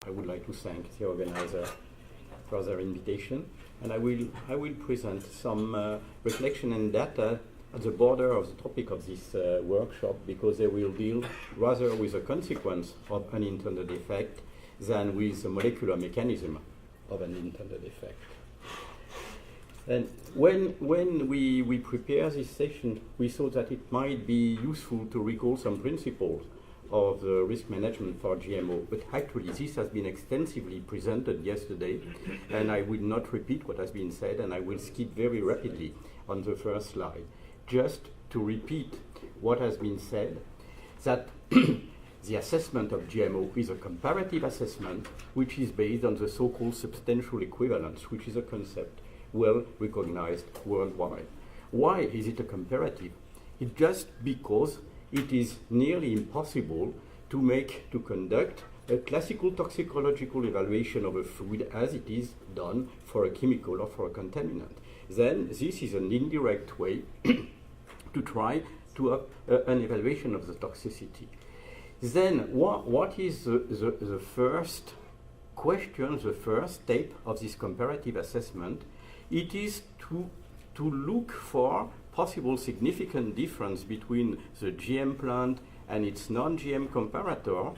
I would like to thank the organizer for their invitation, and I will present some reflection and data at the border of the topic of this workshop, because they will deal rather with the consequence of unintended effect than with the molecular mechanism of an intended effect. And when we prepare this session, we thought that it might be useful to recall some principles of the risk management for GMO, but actually this has been extensively presented yesterday, and I will not repeat what has been said, and I will skip very rapidly on the first slide. Just to repeat what has been said, that the assessment of GMO is a comparative assessment which is based on the so-called substantial equivalence, which is a concept well recognized worldwide. Why is it a comparative? It's just because it is nearly impossible to conduct a classical toxicological evaluation of a food as it is done for a chemical or for a contaminant. Then this is an indirect way to try to have an evaluation of the toxicity. Then what is the first question, the first step of this comparative assessment? It is to look for possible significant difference between the GM plant and its non-GM comparator,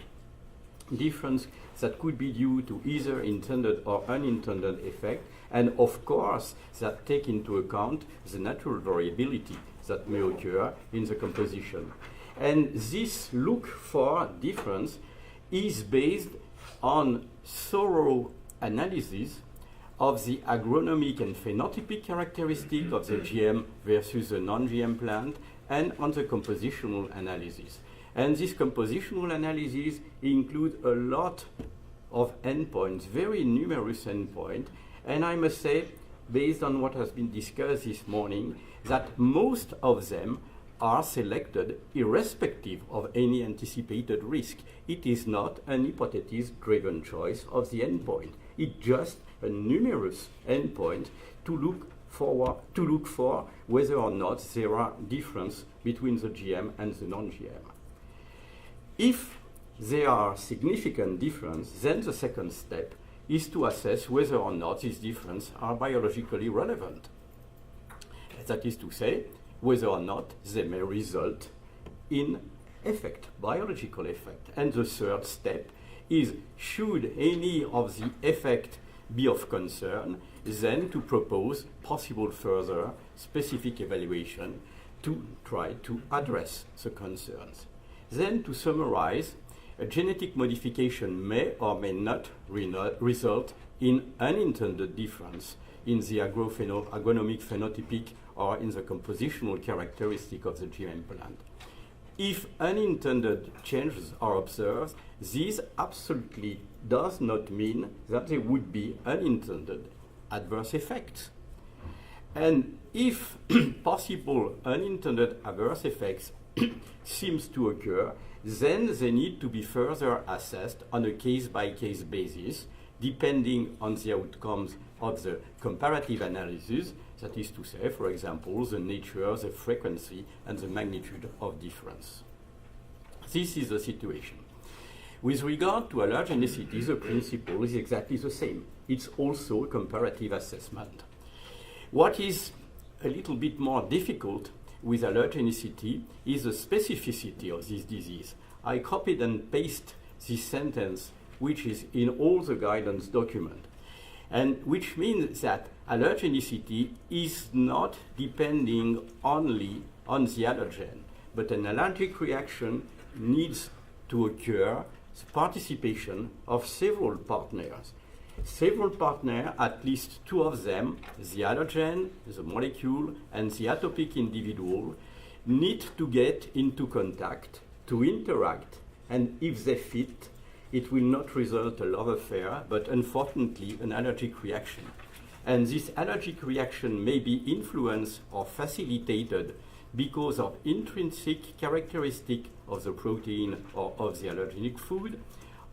difference that could be due to either intended or unintended effect, and of course that take into account the natural variability that may occur in the composition. And this look for difference is based on thorough analysis of the agronomic and phenotypic characteristic of the GM versus the non-GM plant, and on the compositional analysis. And this compositional analysis includes a lot of endpoints, very numerous endpoints, and I must say, based on what has been discussed this morning, that most of them are selected irrespective of any anticipated risk. It is not an hypothesis-driven choice of the endpoint. It's just a numerous endpoint to look for whether or not there are differences between the GM and the non-GM. If there are significant differences, then the second step is to assess whether or not these differences are biologically relevant. That is to say, whether or not they may result in effect, biological effect. And the third step is, should any of the effect be of concern, then to propose possible further specific evaluation to try to address the concerns. Then, to summarize, a genetic modification may or may not result in unintended difference in the agronomic phenotypic or in the compositional characteristic of the GM plant. If unintended changes are observed, this absolutely does not mean that there would be unintended adverse effects. And if possible unintended adverse effects seems to occur, then they need to be further assessed on a case-by-case basis, depending on the outcomes of the comparative analysis, that is to say, for example, the nature, the frequency, and the magnitude of difference. This is the situation. With regard to allergenicity, the principle is exactly the same. It's also a comparative assessment. What is a little bit more difficult with allergenicity is the specificity of this disease. I copied and pasted this sentence, which is in all the guidance document, and which means that allergenicity is not depending only on the allergen, but an allergic reaction needs to occur the participation of several partners. Several partners, at least two of them, the allergen, the molecule, and the atopic individual, need to get into contact, to interact, and if they fit, it will not result a love affair, but unfortunately an allergic reaction. And this allergic reaction may be influenced or facilitated because of intrinsic characteristic of the protein or of the allergenic food,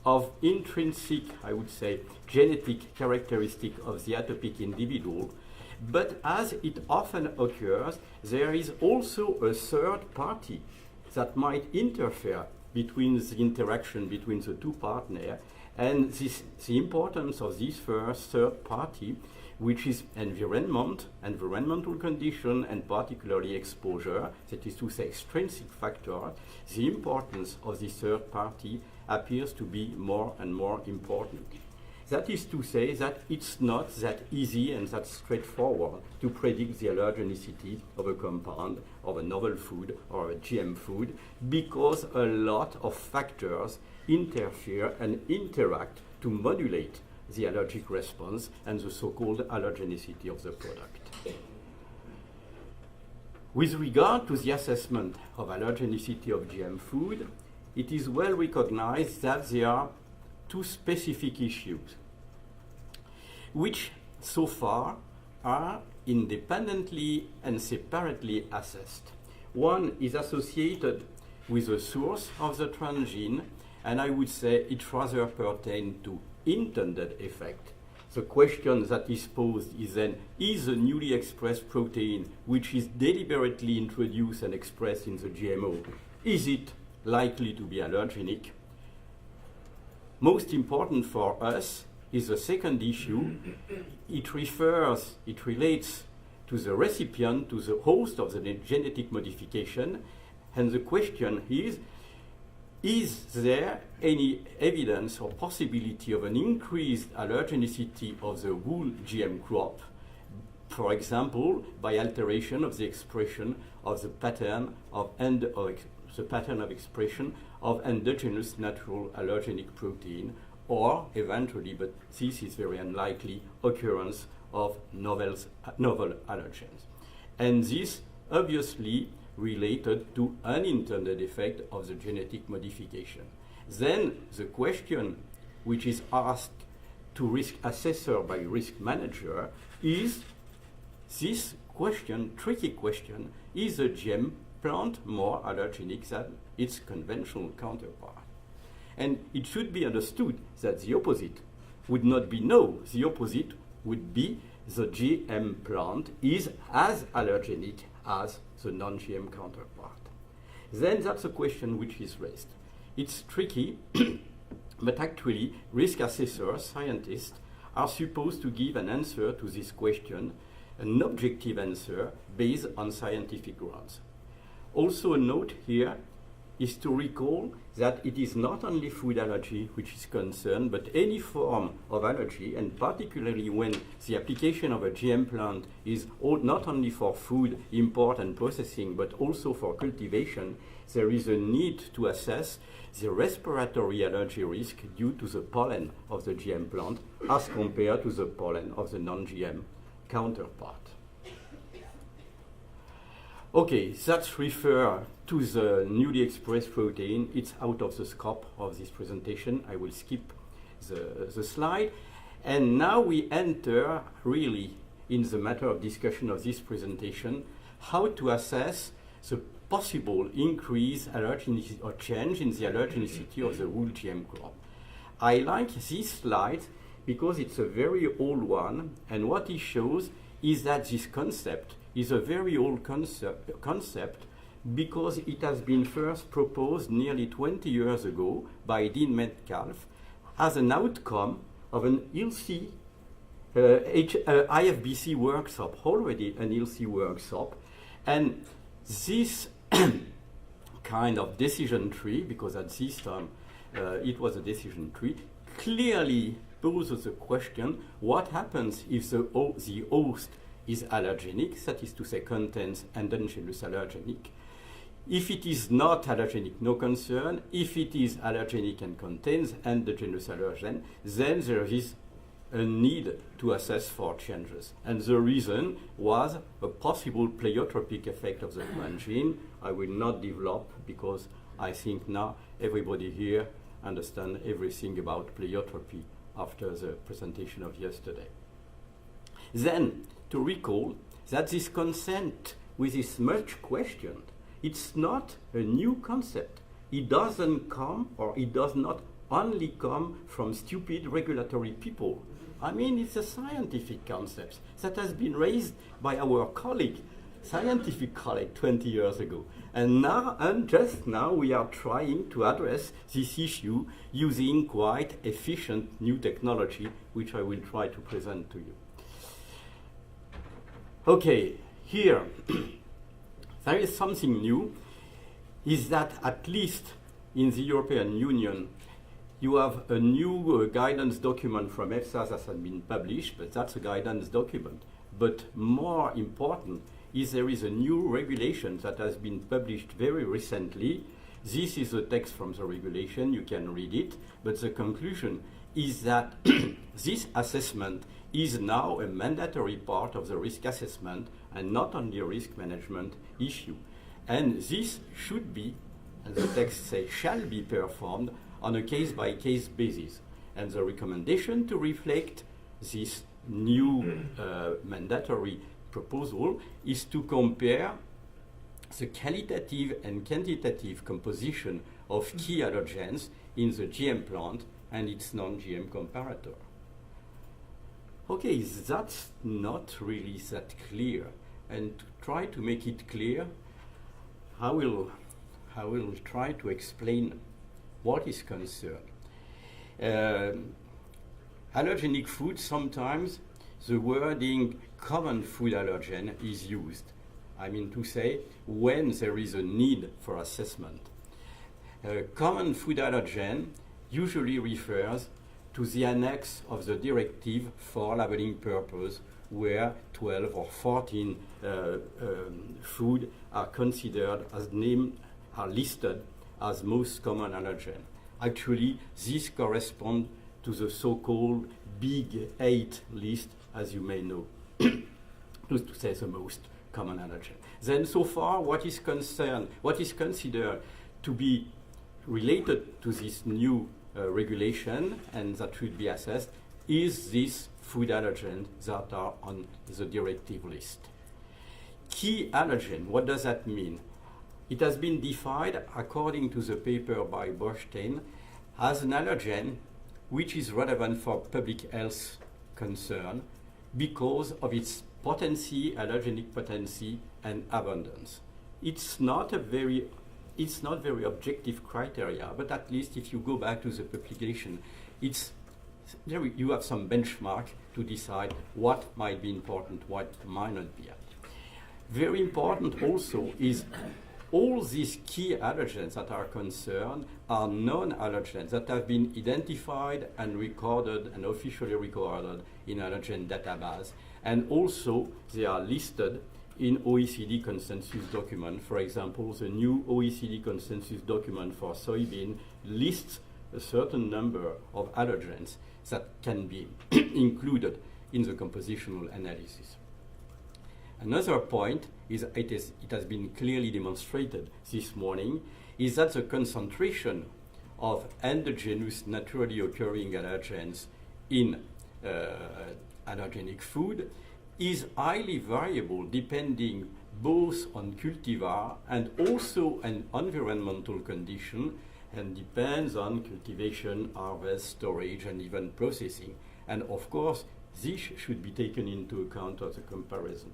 of intrinsic, I would say, genetic characteristic of the atopic individual. But as it often occurs, there is also a third party that might interfere between the interaction between the two partners, and the importance of this first third party, which is environmental condition, and particularly exposure, that is to say extrinsic factor. The importance of this third party appears to be more and more important. That is to say that it's not that easy and that straightforward to predict the allergenicity of a compound, of a novel food, or a GM food, because a lot of factors interfere and interact to modulate the allergic response and the so-called allergenicity of the product. With regard to the assessment of allergenicity of GM food, it is well recognized that there are two specific issues, which so far are independently and separately assessed. One is associated with the source of the transgene, and I would say it rather pertains to intended effect. The question that is posed is then, is a newly expressed protein which is deliberately introduced and expressed in the GMO, is it likely to be allergenic? Most important for us is the second issue. It relates to the recipient, to the host of the genetic modification, and the question is there any evidence or possibility of an increased allergenicity of the whole GM crop, for example, by alteration of the expression of the pattern of expression of endogenous natural allergenic protein, or eventually, but this is very unlikely, occurrence of novel allergens. And this obviously related to unintended effect of the genetic modification. Then the question which is asked to risk assessor by risk manager is this question, tricky question, is the GM plant more allergenic than its conventional counterpart? And it should be understood that the opposite would not be no. The opposite would be the GM plant is as allergenic as the non-GM counterpart. Then that's a question which is raised. It's tricky, but actually risk assessors, scientists, are supposed to give an answer to this question, an objective answer based on scientific grounds. Also a note here is to recall that it is not only food allergy which is concerned, but any form of allergy, and particularly when the application of a GM plant is not only for food import and processing, but also for cultivation, there is a need to assess the respiratory allergy risk due to the pollen of the GM plant as compared to the pollen of the non-GM counterpart. Okay, that's refer to the newly expressed protein. It's out of the scope of this presentation. I will skip the slide. And now we enter really in the matter of discussion of this presentation, how to assess the possible increase allergenicity or change in the allergenicity of the whole GM crop. I like this slide because it's a very old one, and what it shows is that this concept is a very old concept because it has been first proposed nearly 20 years ago by Dean Metcalfe as an outcome of an ILSI, IFBiC workshop, already an ILSI workshop. And this kind of decision tree, because at this time it was a decision tree, clearly poses the question, what happens if the host is allergenic, that is to say contains endogenous allergenic. If it is not allergenic, no concern. If it is allergenic and contains endogenous allergen, then there is a need to assess for changes. And the reason was a possible pleiotropic effect of the transgene. I will not develop because I think now everybody here understands everything about pleiotropy after the presentation of yesterday. Then, to recall that this concept, which is much questioned, it's not a new concept. It doesn't come, or it does not only come from stupid regulatory people. I mean, it's a scientific concept that has been raised by our colleague scientific colleague 20 years ago. And just now, we are trying to address this issue using quite efficient new technology, which I will try to present to you. Okay, here, there is something new, is that at least in the European Union, you have a new guidance document from EFSA that has been published, but that's a guidance document. But more important is there is a new regulation that has been published very recently. This is a text from the regulation, you can read it, but the conclusion is that this assessment is now a mandatory part of the risk assessment and not only a risk management issue. And this should be, and the text says, shall be performed on a case-by-case basis. And the recommendation to reflect this new mandatory proposal is to compare the qualitative and quantitative composition of key allergens in the GM plant and its non-GM comparator. Okay, that's not really that clear. And to try to make it clear, I will try to explain what is concerned. Allergenic food, sometimes the wording common food allergen is used. I mean to say, when there is a need for assessment. Common food allergen usually refers to the annex of the directive for labeling purpose, where 12 or 14 food are considered as are listed as most common allergen. Actually, this corresponds to the so-called Big 8 list, as you may know, to say the most common allergen. Then so far, what is considered to be related to this new regulation and that should be assessed is this food allergens that are on the directive list. Key allergen, what does that mean? It has been defined, according to the paper by Borstein, as an allergen which is relevant for public health concern because of its potency, allergenic potency, and abundance. It's not very objective criteria, but at least if you go back to the publication, you have some benchmark to decide what might be important, what might not be. Very important also is all these key allergens that are concerned are non-allergens that have been identified and recorded and officially recorded in allergen database. And also they are listed in OECD consensus document. For example, the new OECD consensus document for soybean lists a certain number of allergens that can be included in the compositional analysis. Another point is it has been clearly demonstrated this morning is that the concentration of endogenous naturally occurring allergens in allergenic food is highly variable depending both on cultivar and also an environmental condition, and depends on cultivation, harvest, storage, and even processing. And of course, this should be taken into account of the comparison.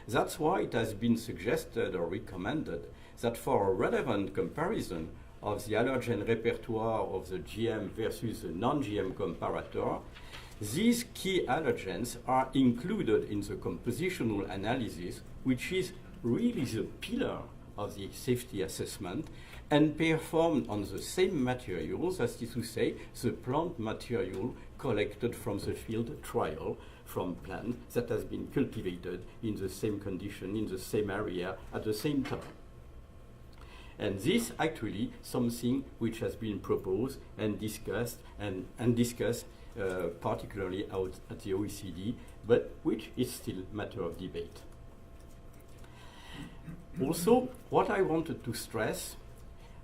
That's why it has been suggested or recommended that for a relevant comparison of the allergen repertoire of the GM versus the non-GM comparator, these key allergens are included in the compositional analysis, which is really the pillar of the safety assessment, and performed on the same materials, as is to say, the plant material collected from the field trial from plant that has been cultivated in the same condition, in the same area, at the same time. And this actually something which has been proposed and discussed particularly out at the OECD, but which is still a matter of debate. Also, what I wanted to stress,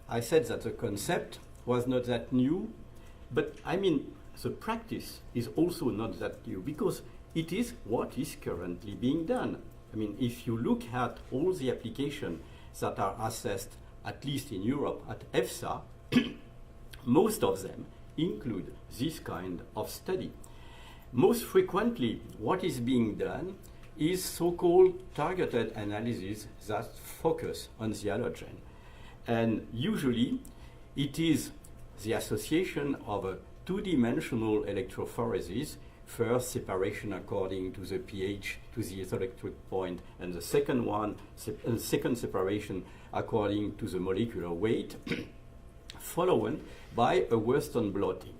I said that the concept was not that new, but I mean, the practice is also not that new because it is what is currently being done. I mean, if you look at all the applications that are assessed, at least in Europe, at EFSA, most of them include this kind of study. Most frequently, what is being done is so-called targeted analysis that focus on the allergen. And usually it is the association of a two-dimensional electrophoresis, first separation according to the pH to the isoelectric point, and the second one, second separation according to the molecular weight, followed by a Western blotting.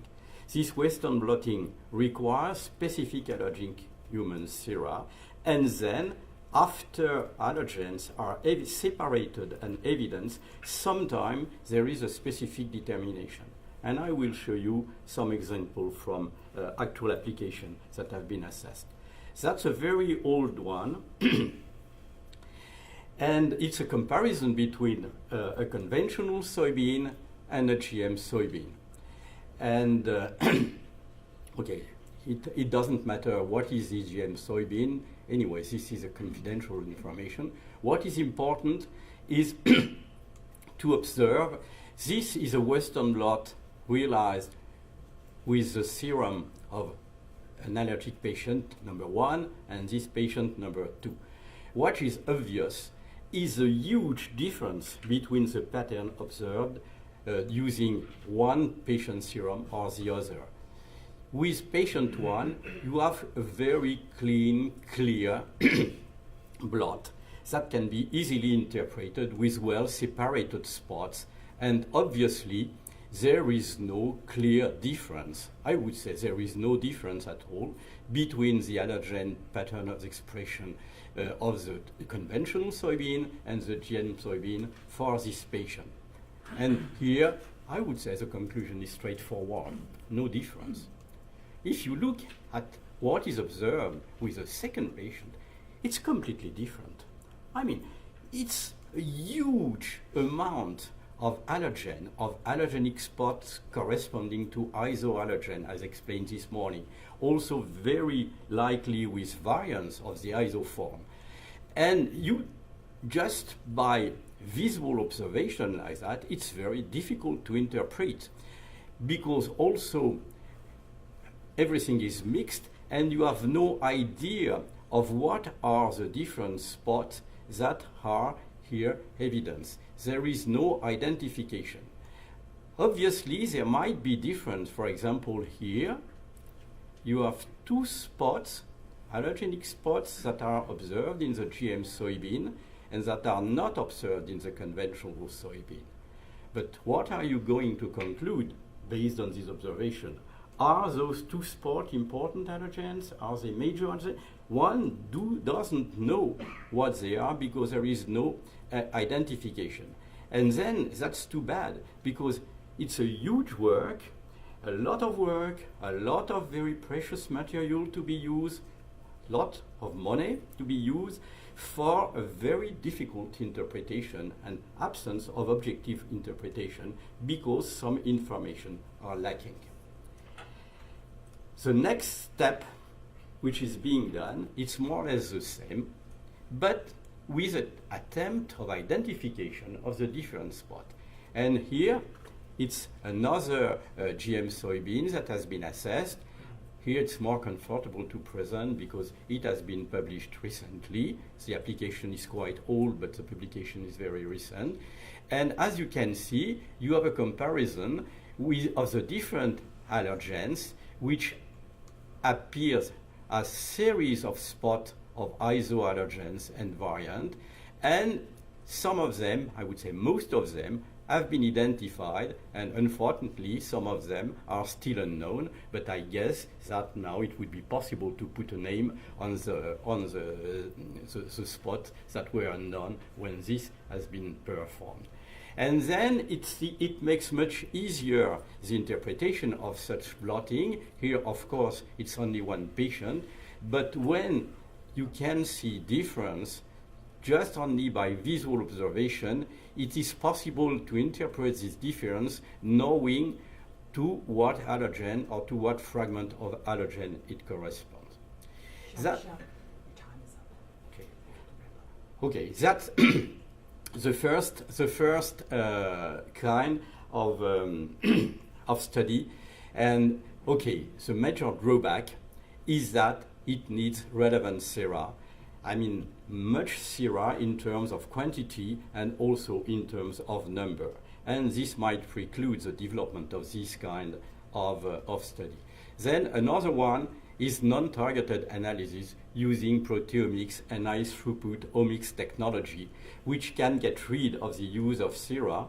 This Western blotting requires specific allergic human sera, and then after allergens are separated and evidenced, sometimes there is a specific determination. And I will show you some examples from actual applications that have been assessed. That's a very old one. And it's a comparison between a conventional soybean and a GM soybean. And okay, it doesn't matter what is the GM soybean. Anyway, this is a confidential information. What is important is to observe this is a Western blot realized with the serum of an allergic patient, number 1, and this patient, number 2. What is obvious is a huge difference between the pattern observed using one patient serum or the other. With patient 1, you have a very clean, clear blot that can be easily interpreted with well-separated spots, and obviously there is no clear difference. I would say there is no difference at all between the allergen pattern of expression of the conventional soybean and the GM soybean for this patient. And here, I would say the conclusion is straightforward, no difference. If you look at what is observed with the second patient, it's completely different. I mean, it's a huge amount of allergen, of allergenic spots corresponding to isoallergen, as explained this morning. Also very likely with variants of the isoform. And you, just by visual observation like that, it's very difficult to interpret, because also everything is mixed and you have no idea of what are the different spots that are here evidence. There is no identification. Obviously, there might be difference. For example, here you have 2 spots, allergenic spots, that are observed in the GM soybean and that are not observed in the conventional soybean. But what are you going to conclude based on this observation? Are those 2 spots important allergens? Are they major allergens? One doesn't know what they are because there is no identification. And then that's too bad, because it's a huge work, a lot of very precious material to be used, lot of money to be used for a very difficult interpretation and absence of objective interpretation because some information are lacking. The next step which is being done, it's more or less the same, but with an attempt of identification of the different spot. And here, it's another GM soybean that has been assessed. Here it's more comfortable to present because it has been published recently. The application is quite old, but the publication is very recent. And as you can see, you have a comparison of the different allergens, which appears as series of spots of isoallergens and variant, and some of them, I would say most of them, have been identified, and unfortunately some of them are still unknown, but I guess that now it would be possible to put a name on the spots that were unknown when this has been performed. And then it makes much easier the interpretation of such blotting. Here, of course, it's only one patient, but when you can see difference just only by visual observation, it is possible to interpret this difference knowing to what allergen or to what fragment of allergen it corresponds. Okay, that's the first kind of study. And okay, the major drawback is that it needs relevant sera, much sera in terms of quantity and also in terms of number. And this might preclude the development of this kind of study. Then another one is non-targeted analysis using proteomics and high-throughput omics technology, which can get rid of the use of sera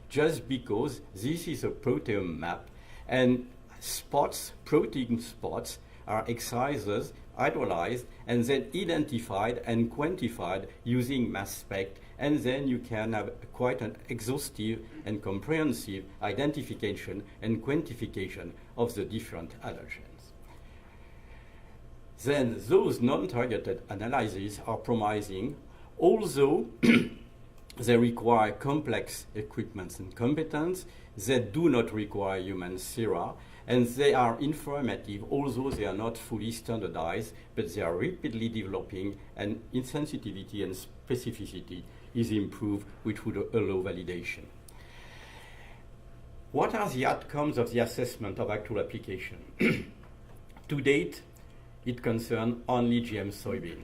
just because this is a proteome map and spots, protein spots, are excised, hydrolyzed, and then identified and quantified using mass spec, and then you can have quite an exhaustive and comprehensive identification and quantification of the different allergens. Then those non-targeted analyses are promising, although they require complex equipment and competence, they do not require human sera, and they are informative, although they are not fully standardized, but they are rapidly developing, and in sensitivity and specificity is improved, which would allow validation. What are the outcomes of the assessment of actual application? To date, it concerns only GM soybean.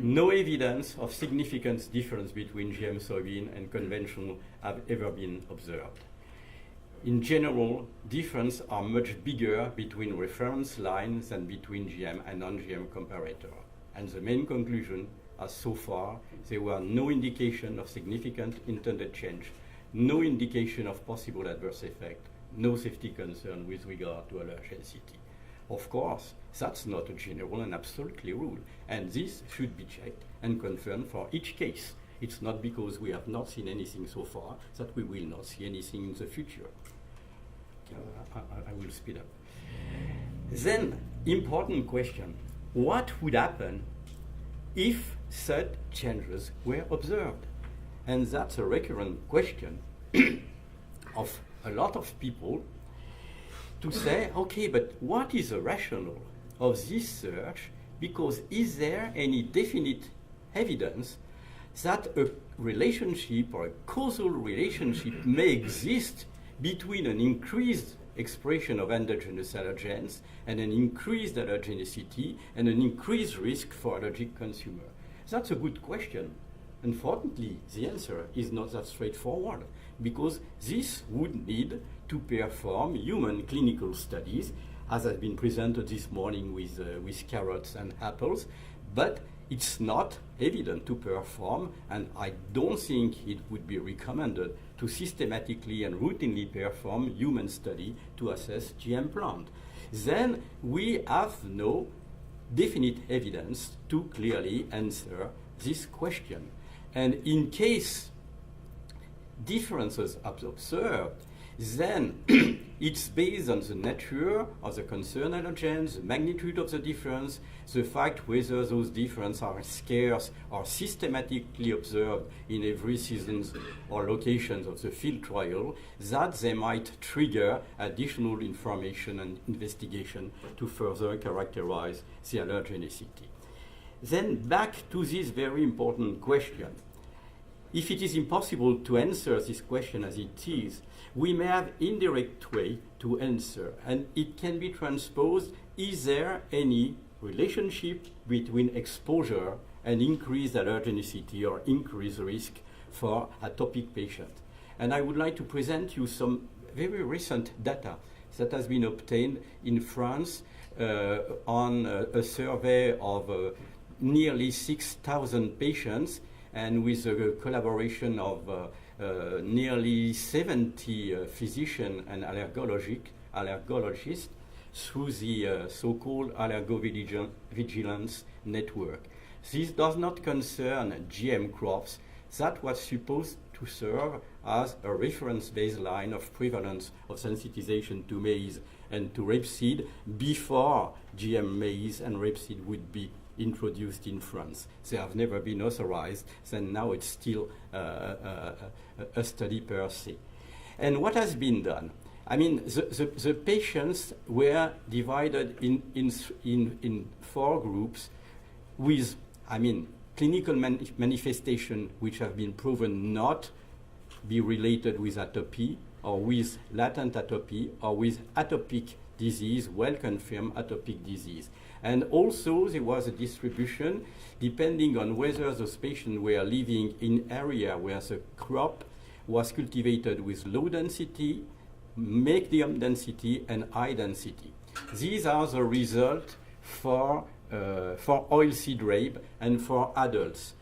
No evidence of significant difference between GM soybean and conventional have ever been observed. In general, differences are much bigger between reference lines than between GM and non-GM comparator. And the main conclusion, as so far, there were no indication of significant intended change, no indication of possible adverse effect, no safety concern with regard to allergenicity. Of course, that's not a general and absolutely rule, and this should be checked and confirmed for each case. It's not because we have not seen anything so far that we will not see anything in the future. I will speed up. Then, important question, what would happen if such changes were observed? And that's a recurrent question of a lot of people to say, okay, but what is the rationale of this search? Because is there any definite evidence that a relationship or a causal relationship may exist between an increased expression of endogenous allergens and an increased allergenicity and an increased risk for allergic consumer? That's a good question. Unfortunately, the answer is not that straightforward, because this would need to perform human clinical studies, as has been presented this morning with carrots and apples, but it's not evident to perform, and I don't think it would be recommended to systematically and routinely perform human study to assess GM plant. Then we have no definite evidence to clearly answer this question. And in case differences are observed, then it's based on the nature of the concerned allergens, the magnitude of the difference, the fact whether those differences are scarce or systematically observed in every season or locations of the field trial, that they might trigger additional information and investigation to further characterize the allergenicity. Then back to this very important question. If it is impossible to answer this question as it is, we may have indirect way to answer, and it can be transposed: is there any relationship between exposure and increased allergenicity or increased risk for atopic patient? And I would like to present you some very recent data that has been obtained in France on a survey of nearly 6,000 patients, and with a collaboration of nearly 70 physicians and allergologists through the so-called allergovigilance network. This does not concern GM crops. That was supposed to serve as a reference baseline of prevalence of sensitization to maize and to rapeseed before GM maize and rapeseed would be introduced in France. They have never been authorized, and now it's still a study per se. And what has been done? I mean, the patients were divided in 4 groups with, clinical manifestation which have been proven not be related with atopy or with latent atopy or with atopic disease, well-confirmed atopic disease. And also there was a distribution depending on whether those patients were living in area where the crop was cultivated with low density, medium density, and high density. These are the results for oilseed rape and for adults.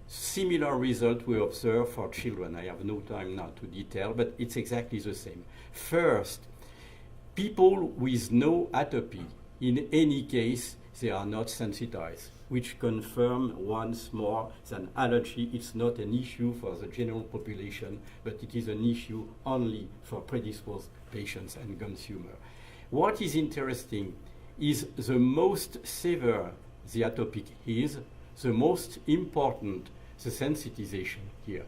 Similar result we observe for children. I have no time now to detail, but it's exactly the same. First, people with no atopy, in any case, they are not sensitized, which confirm once more that allergy is not an issue for the general population, but it is an issue only for predisposed patients and consumers. What is interesting is the most severe the atopic is, the most important the sensitization here.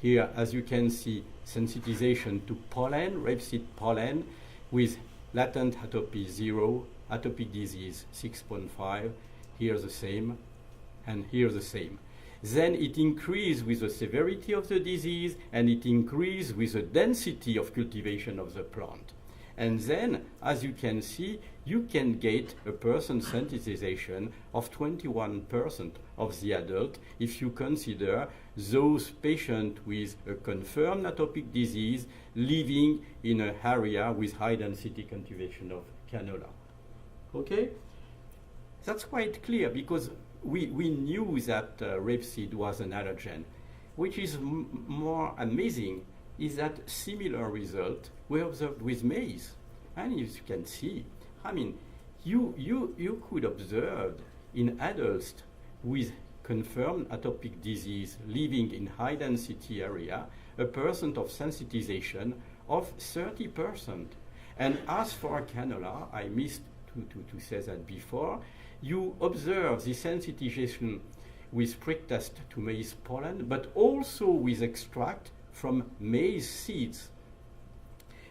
Here, as you can see, sensitization to pollen, rapeseed pollen, with latent atopy 0, atopic disease 6.5, here the same, and here the same. Then it increases with the severity of the disease, and it increases with the density of cultivation of the plant. And then, as you can see, you can get a percent sensitization of 21% of the adult if you consider those patients with a confirmed atopic disease living in an area with high density cultivation of canola. Okay? That's quite clear because we knew that rapeseed was an allergen. Which is more amazing is that similar result we observed with maize. And as you can see, I mean, you could observe in adults with confirmed atopic disease living in high density area a percent of sensitization of 30%. And as for canola, I missed to say that before, you observe the sensitization with prick test to maize pollen, but also with extract from maize seeds,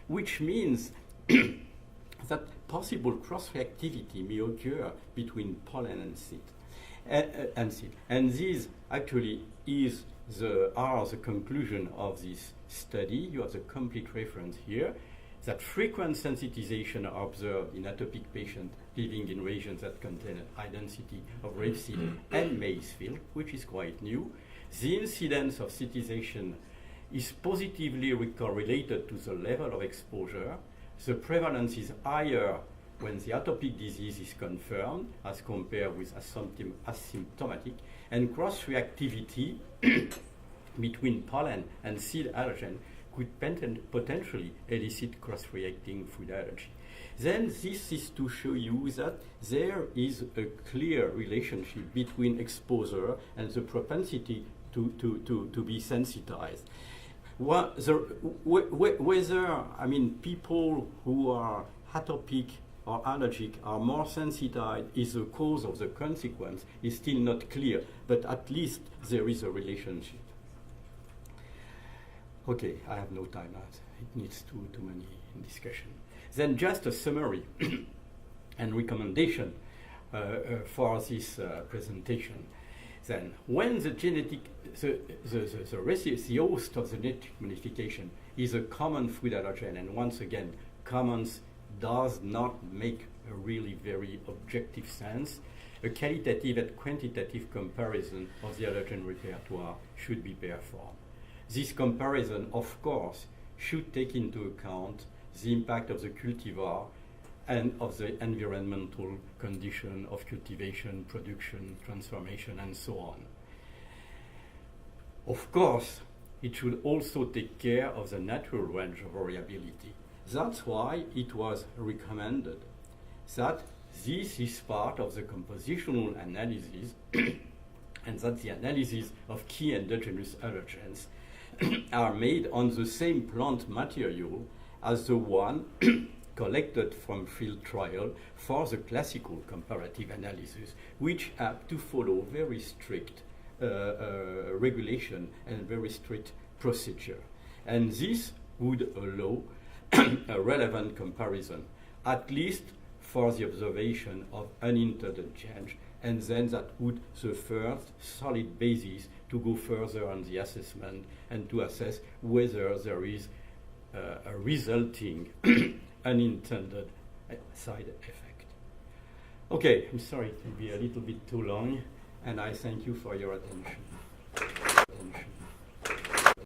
which means that possible cross-reactivity may occur between pollen and seed. And this actually are the conclusion of this study. You have the complete reference here, that frequent sensitization are observed in atopic patients living in regions that contain a high density of rapeseed and maize field, which is quite new. The incidence of sensitization is positively correlated to the level of exposure. The prevalence is higher when the atopic disease is confirmed as compared with asymptomatic, and cross-reactivity between pollen and seed allergen could potentially elicit cross-reacting food allergy. Then this is to show you that there is a clear relationship between exposure and the propensity to be sensitized. Whether people who are atopic or allergic are more sensitized is the cause of the consequence is still not clear, but at least there is a relationship. Okay, I have no time now. It needs too many discussion. Then just a summary and recommendation for this presentation. Then, when the host of the genetic modification is a common food allergen, and once again, commons does not make a really very objective sense, a qualitative and quantitative comparison of the allergen repertoire should be performed. This comparison, of course, should take into account the impact of the cultivar and of the environmental condition of cultivation, production, transformation, and so on. Of course, it should also take care of the natural range of variability. That's why it was recommended that this is part of the compositional analysis and that the analysis of key endogenous allergens are made on the same plant material as the one collected from field trial for the classical comparative analysis, which have to follow very strict regulation and very strict procedure. And this would allow a relevant comparison, at least for the observation of unintended change, and then that would the first solid basis to go further on the assessment and to assess whether there is a resulting unintended side effect. Okay, I'm sorry to be a little bit too long, and I thank you for your attention.